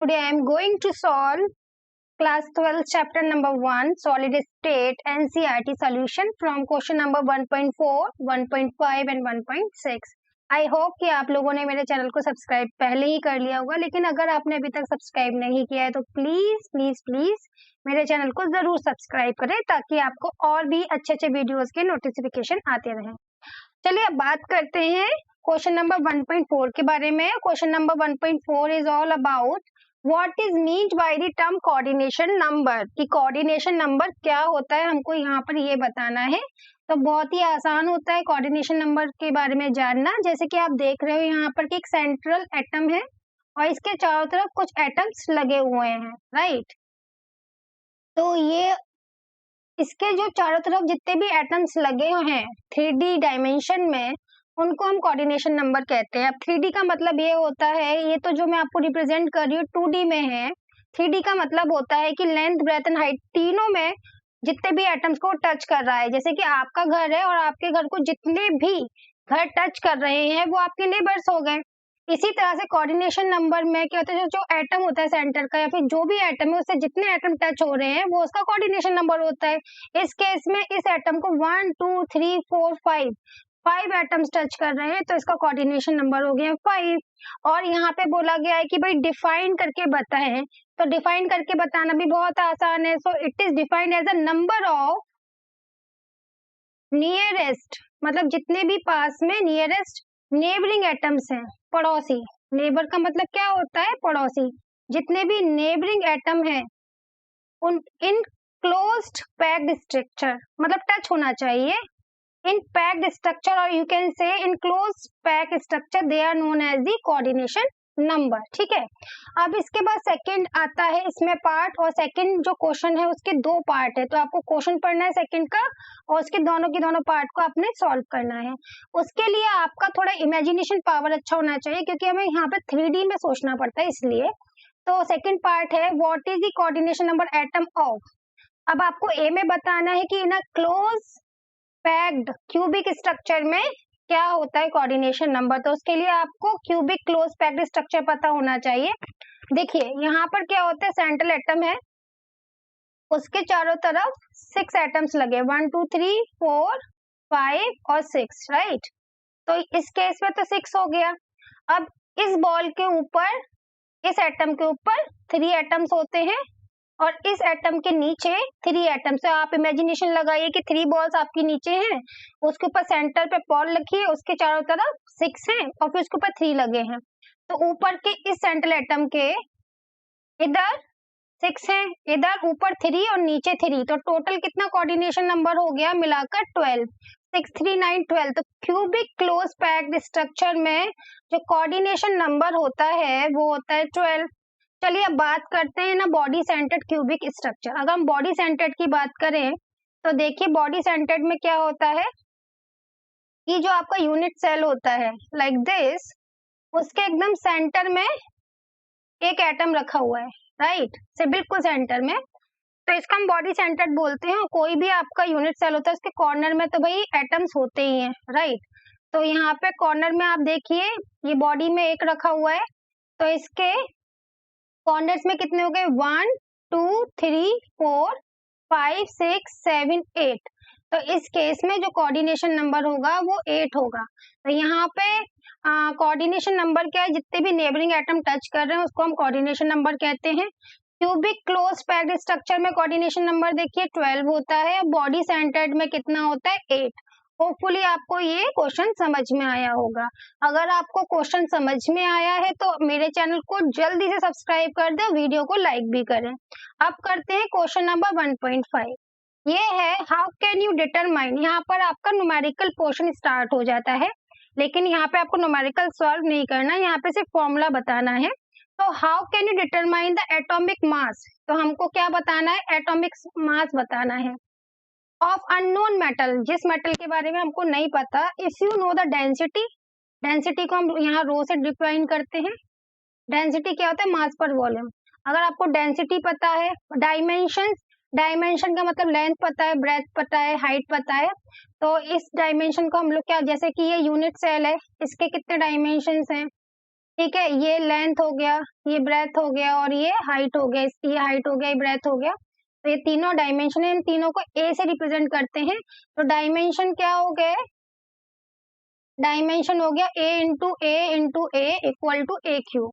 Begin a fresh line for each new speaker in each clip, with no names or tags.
Today I am going to solve class 12 chapter number 1 solid state NCERT solution from question number 1.4, 1.5 and 1.6. I hope कि आप लोगों ने मेरे channel को subscribe पहले ही कर लिया होगा, लेकिन अगर आपने अभी तक सब्सक्राइब नहीं किया है तो प्लीज प्लीज प्लीज मेरे चैनल को जरूर सब्सक्राइब करें ताकि आपको और भी अच्छे अच्छे वीडियोस के नोटिफिकेशन आते रहें। चलिए अब बात करते हैं क्वेश्चन नंबर 1.4 के बारे में। Question number 1.4 is all about what is meant by the term coordination number. कि कोऑर्डिनेशन नंबर क्या होता है हमको यहाँ पर ये बताना है। तो बहुत ही आसान होता है कोऑर्डिनेशन नंबर के बारे में जानना। जैसे कि आप देख रहे हो यहाँ पर कि एक सेंट्रल एटम है और इसके चारों तरफ कुछ एटम्स लगे हुए हैं, राइट। तो ये इसके जो चारों तरफ जितने भी एटम्स लगे हुए हैं 3D डायमेंशन में, उनको हम कोऑर्डिनेशन नंबर कहते हैं। अब 3D का मतलब ये होता है, ये तो जो मैं आपको रिप्रेजेंट कर रही हूँ 2D में है। 3D का मतलब होता है कि लेंथ, ब्रेथ एंड हाइट तीनों में जितने भी एटम्स को टच कर रहा है। जैसे कि आपका घर है और आपके घर को जितने भी घर टच कर रहे हैं वो आपके नेबर्स हो गए। इसी तरह से कोऑर्डिनेशन नंबर में क्या होता है, जो एटम होता है सेंटर का या फिर जो भी एटम है उससे जितने एटम टच हो रहे हैं वो उसका कोऑर्डिनेशन नंबर होता है। इस केस में इस एटम को 1 2 3 4 5 एटम्स टच कर रहे हैं तो इसका कोऑर्डिनेशन नंबर हो गया 5। और यहाँ पे बोला गया है कि भाई डिफाइन करके बताएं, तो डिफाइन करके बताना भी बहुत आसान है। So it is defined as a number of nearest, मतलब जितने भी पास में नियरेस्ट नेबरिंग एटम्स हैं, पड़ोसी। नेबर का मतलब क्या होता है, पड़ोसी। जितने भी नेबरिंग एटम हैं उन इन क्लोज्ड पैक्ड स्ट्रक्चर, मतलब टच होना चाहिए इन पैक्ड स्ट्रक्चर, और you can say in closed packed structure, they are known as the coordination number. ठीक है। अब इसके बाद सेकंड आता है इसमें पार्ट, और सेकंड जो क्वेश्चन है उसके दो पार्ट है, तो आपको क्वेश्चन पढ़ना है सेकंड का और उसके दोनों के दोनों पार्ट को आपने सॉल्व करना है। उसके लिए आपका थोड़ा इमेजिनेशन पावर अच्छा होना चाहिए क्योंकि हमें यहाँ पे 3D में सोचना पड़ता है, इसलिए। तो सेकंड पार्ट है what is the coordination number atom of. अब आपको ए में बताना है कि in a close packed cubic structure में क्या होता है कोऑर्डिनेशन नंबर। तो उसके लिए आपको क्यूबिक क्लोज पैक्ड स्ट्रक्चर पता होना चाहिए। देखिए यहाँ पर क्या होता है, सेंट्रल एटम है, उसके चारों तरफ 6 एटम्स लगे, 1 2 3 4 5 और 6, राइट। तो इस केस में तो 6 हो गया। अब इस बॉल के ऊपर, इस एटम के ऊपर 3 एटम्स होते हैं और इस एटम के नीचे 3 एटम्स है। आप इमेजिनेशन लगाइए कि 3 बॉल्स आपके नीचे हैं, उसके ऊपर सेंटर पे बॉल रखिए, उसके चारों तरफ 6 हैं और फिर उसके ऊपर 3 लगे हैं। तो ऊपर के इस सेंट्रल एटम के इधर 6 हैं, इधर ऊपर 3 और नीचे 3, तो टोटल कितना कोऑर्डिनेशन नंबर हो गया मिलाकर 12। 6 3 9 12। तो क्यूबिक क्लोज पैक्ड स्ट्रक्चर में जो कोऑर्डिनेशन नंबर होता है वो होता है 12। चलिए अब बात करते हैं ना बॉडी सेंटर्ड क्यूबिक स्ट्रक्चर। अगर हम बॉडी सेंटर्ड की बात करें तो देखिए बॉडी सेंटर्ड में क्या होता है कि जो आपका यूनिट सेल होता है लाइक दिस, उसके एकदम सेंटर में एक एटम रखा हुआ है, राइट, से बिल्कुल सेंटर में। तो इसका हम बॉडी सेंटर्ड बोलते हैं। कोई भी आपका यूनिट सेल होता है उसके कॉर्नर में तो भाई एटम्स होते ही हैं, राइट। तो यहाँ पे कॉर्नर में आप देखिए ये बॉडी में एक रखा हुआ है, तो इसके कॉर्नर्स में कितने हो गए, 1 2 3 4 5 6 7 8। तो इस केस में जो कोऑर्डिनेशन नंबर होगा वो 8 होगा। तो यहाँ पे कोऑर्डिनेशन नंबर क्या है, जितने भी नेबरिंग एटम टच कर रहे हैं उसको हम कोऑर्डिनेशन नंबर कहते हैं। क्यूबिक क्लोज पैक्ड स्ट्रक्चर में कोऑर्डिनेशन नंबर देखिए 12 होता है, बॉडी सेंटर्ड में कितना होता है, 8। होपफुली आपको ये क्वेश्चन समझ में आया होगा। अगर आपको क्वेश्चन समझ में आया है तो मेरे चैनल को जल्दी से सब्सक्राइब कर दे, वीडियो को लाइक भी करें। अब करते हैं क्वेश्चन नंबर 1.5। ये है हाउ कैन यू डिटरमाइन। यहाँ पर आपका न्यूमेरिकल पोर्शन स्टार्ट हो जाता है, लेकिन यहाँ पे आपको न्यूमेरिकल सॉल्व नहीं करना, यहाँ पे सिर्फ फॉर्मूला बताना है। तो how can you determine the atomic mass. तो हमको क्या बताना है, एटॉमिक मास बताना है ऑफ अननोन मेटल, जिस मेटल के बारे में हमको नहीं पता। If you know the density, density को हम यहाँ रो से डिफाइन करते हैं। डेंसिटी क्या होता है, मास पर वॉल्यूम। अगर आपको डेंसिटी पता है, डायमेंशन, डायमेंशन का मतलब लेंथ पता है, ब्रेथ पता है, हाइट पता है, तो इस डायमेंशन को हम लोग क्या, जैसे कि ये यूनिट सेल है, इसके कितने डायमेंशन हैं, ठीक है, ये लेंथ हो गया, ये ब्रेथ हो गया और ये हाइट हो गया, ये हाइट हो गया, ये ब्रेथ हो गया। तो ये तीनों डायमेंशन है, इन तीनों को ए से रिप्रेजेंट करते हैं। तो डायमेंशन क्या हो गए, डायमेंशन हो गया a equal to a cube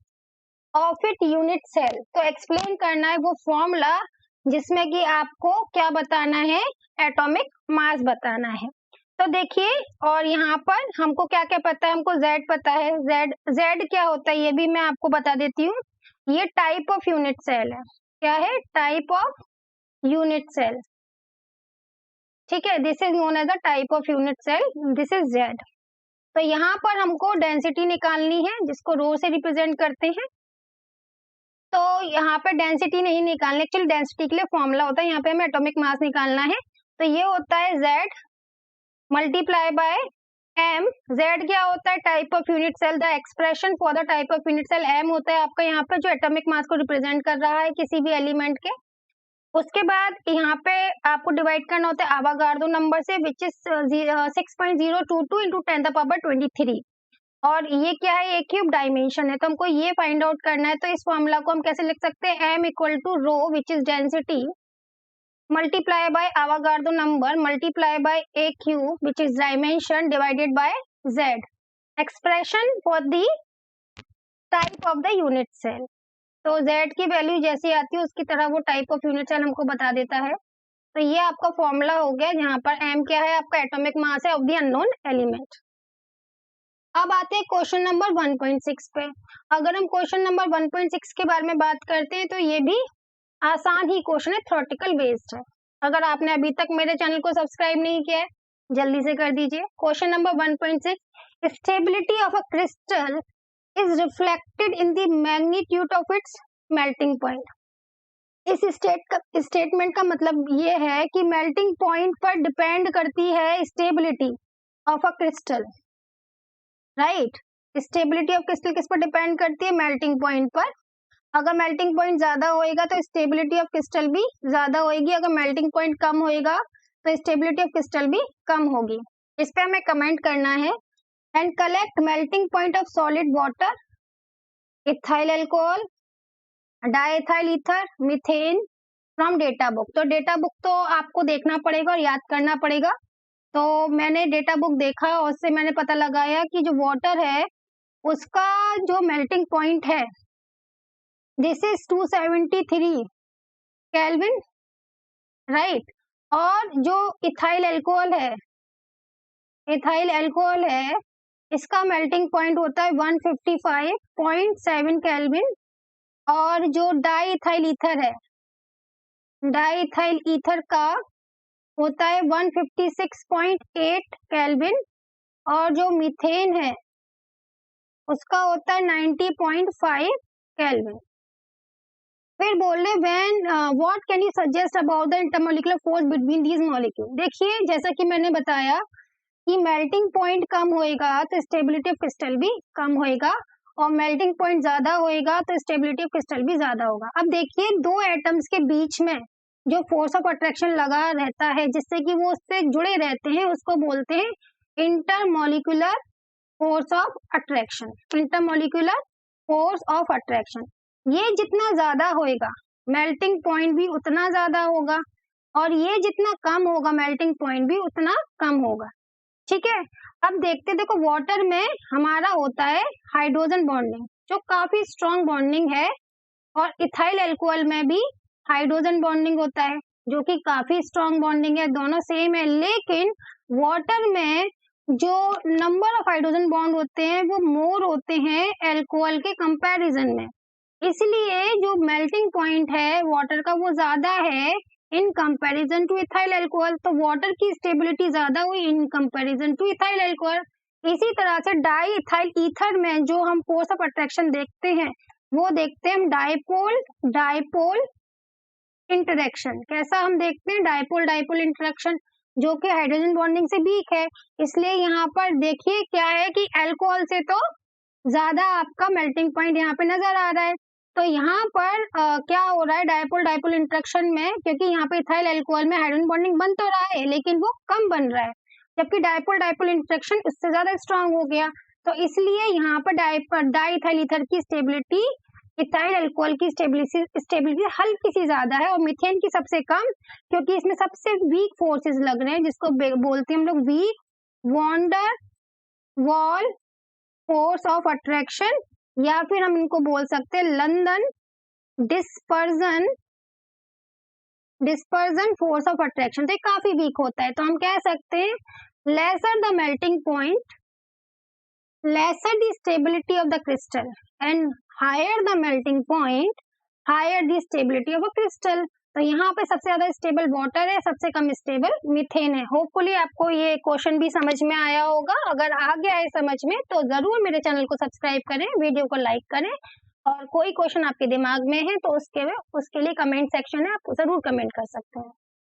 of it unit cell. तो एक्सप्लेन करना है वो फॉर्मूला जिसमें कि आपको क्या बताना है, एटॉमिक मास बताना है। तो देखिए, और यहाँ पर हमको क्या क्या पता है, हमको Z पता है, Z क्या होता है ये भी मैं आपको बता देती हूँ। ये टाइप ऑफ यूनिट सेल है, क्या है, टाइप ऑफ यूनिट सेल। ठीक है, this is known as a type of unit cell, this is Z। तो यहाँ पर हमको डेंसिटी निकालनी है जिसको रो से रिप्रेजेंट करते हैं। तो यहाँ पे डेंसिटी नहीं निकालनी, एक्चुअली डेंसिटी के लिए फॉर्मूला होता है, यहाँ पे हमें एटॉमिक मास निकालना है। तो ये होता है Z multiply by M। Z क्या होता है, type of unit cell, the expression for the type of unit cell. M होता है आपका यहाँ पे जो एटॉमिक मास को रिप्रेजेंट कर रहा है किसी भी एलिमेंट के। उसके बाद यहाँ पे आपको डिवाइड करना होता है आवागार्डो नंबर से, विच इज 6.022 इंटू 10⁻23। और ये क्या है, ये क्यूब डायमेंशन है, तो हमको ये फाइंड आउट करना है। तो इस फॉर्मूला को हम कैसे लिख सकते हैं, m equal to rho which is density multiply by आवागार्डो number multiply by a cube which is dimension divided by z, expression for the type of the unit cell. तो z की वैल्यू जैसी आती है उसकी तरह वो टाइप ऑफ यूनिट सेल हमको बता देता है। तो ये आपका फॉर्मूला हो गया, जहाँ पर m क्या है, आपका एटॉमिक मास है ऑफ द अननोन एलिमेंट। अब आते हैं क्वेश्चन नंबर 1.6 पे। अगर हम क्वेश्चन नंबर 1.6 के बारे में बात करते हैं तो ये भी आसान ही क्वेश्चन है, थ्योरेटिकल बेस्ड है। अगर आपने अभी तक मेरे चैनल को सब्सक्राइब नहीं किया है जल्दी से कर दीजिए। Question number 1.6, stability of a crystal is reflected in the magnitude of its melting point. इस स्टेटमेंट का मतलब ये है कि मेल्टिंग पॉइंट पर डिपेंड करती है stability of a crystal, right. Stability of crystal किस पर डिपेंड करती है, मेल्टिंग पॉइंट पर। अगर मेल्टिंग पॉइंट ज्यादा होएगा तो स्टेबिलिटी ऑफ क्रिस्टल भी ज्यादा होएगी, अगर मेल्टिंग पॉइंट कम होएगा तो स्टेबिलिटी ऑफ क्रिस्टल भी कम होगी। इस पे हमें कमेंट करना है। And collect melting point of solid water, ethyl alcohol, diethyl ether, methane from data book. तो डेटा बुक तो आपको देखना पड़ेगा और याद करना पड़ेगा। तो मैंने डेटा बुक देखा और उससे मैंने पता लगाया कि जो वाटर है उसका जो मेल्टिंग पॉइंट है दिस इज 273 केल्विन, राइट। और जो इथाइल अल्कोहल है इसका मेल्टिंग पॉइंट होता है 155.7 केल्विन। और जो डाइथाइल ईथर का होता है 156.8 केल्विन। और जो मीथेन है उसका होता है 90.5 केल्विन। फिर बोल रहे when what can you suggest about the intermolecular force between these molecule. देखिए, जैसा कि मैंने बताया कि मेल्टिंग पॉइंट कम होएगा तो स्टेबिलिटी ऑफ क्रिस्टल भी कम होएगा, और मेल्टिंग पॉइंट ज्यादा होएगा तो स्टेबिलिटी ऑफ क्रिस्टल भी ज्यादा होगा। अब देखिए, दो एटम्स के बीच में जो फोर्स ऑफ अट्रैक्शन लगा रहता है जिससे कि वो उससे जुड़े रहते हैं उसको बोलते हैं intermolecular force of attraction. Intermolecular force of attraction ये जितना ज्यादा होएगा मेल्टिंग पॉइंट भी उतना ज्यादा होगा, और ये जितना कम होगा मेल्टिंग पॉइंट भी उतना कम होगा। ठीक है, अब देखते, देखो वाटर में हमारा होता है हाइड्रोजन बॉन्डिंग जो काफी स्ट्रॉन्ग बॉन्डिंग है, और इथाइल अल्कोहल में भी हाइड्रोजन बॉन्डिंग होता है जो कि काफी स्ट्रॉन्ग बॉन्डिंग है, दोनों सेम है। लेकिन वाटर में जो नंबर ऑफ हाइड्रोजन बॉन्ड होते हैं वो मोर होते हैं अल्कोहल के कंपैरिजन में, इसलिए जो मेल्टिंग पॉइंट है वाटर का वो ज्यादा है in comparison two ethyl alcohol. तो वाटर की स्टेबिलिटी ज्यादा हुई in comparison two ethyl alcohol. इसी तरह से डाई इथाइल ईथर में जो हम फोर्स ऑफ अट्रैक्शन देखते हैं वो देखते हैं हम डाइपोल इंटरेक्शन। कैसा हम देखते हैं, डाइपोल इंटरेक्शन जो कि हाइड्रोजन बॉन्डिंग से वीक है। इसलिए यहाँ पर देखिए क्या है कि अल्कोहल से तो ज्यादा आपका मेल्टिंग पॉइंट यहाँ पे नजर आ रहा है। तो यहाँ पर क्या हो रहा है डाइपोल इंटरेक्शन में, क्योंकि यहाँ पे इथाइल अल्कोहल में हाइड्रोजन बॉन्डिंग बन तो रहा है लेकिन वो कम बन रहा है, जबकि डाइपोल इंटरेक्शन इससे ज्यादा स्ट्रांग हो गया। तो इसलिए यहाँ पर डाइथाइल ईथर की स्टेबिलिटी इथाइल अल्कोहल की स्टेबिलिटी हल्की सी ज्यादा है और मीथेन की सबसे कम, क्योंकि इसमें सबसे वीक फोर्सेस लग रहे हैं, जिसको बोलते हैं हम लोग weak van der Waals force of attraction, या फिर हम इनको बोल सकते हैं London dispersion force of attraction. तो ये काफी वीक होता है, तो हम कह सकते हैं lesser the melting point, lesser the stability of the crystal and higher the melting point, higher the stability of a crystal. तो यहाँ पे सबसे ज्यादा स्टेबल वाटर है, सबसे कम स्टेबल मीथेन है। होपफुली आपको ये क्वेश्चन भी समझ में आया होगा। अगर आ गया है समझ में तो जरूर मेरे चैनल को सब्सक्राइब करें, वीडियो को लाइक करें, और कोई क्वेश्चन आपके दिमाग में है तो उसके लिए कमेंट सेक्शन है, आप जरूर कमेंट कर सकते हैं।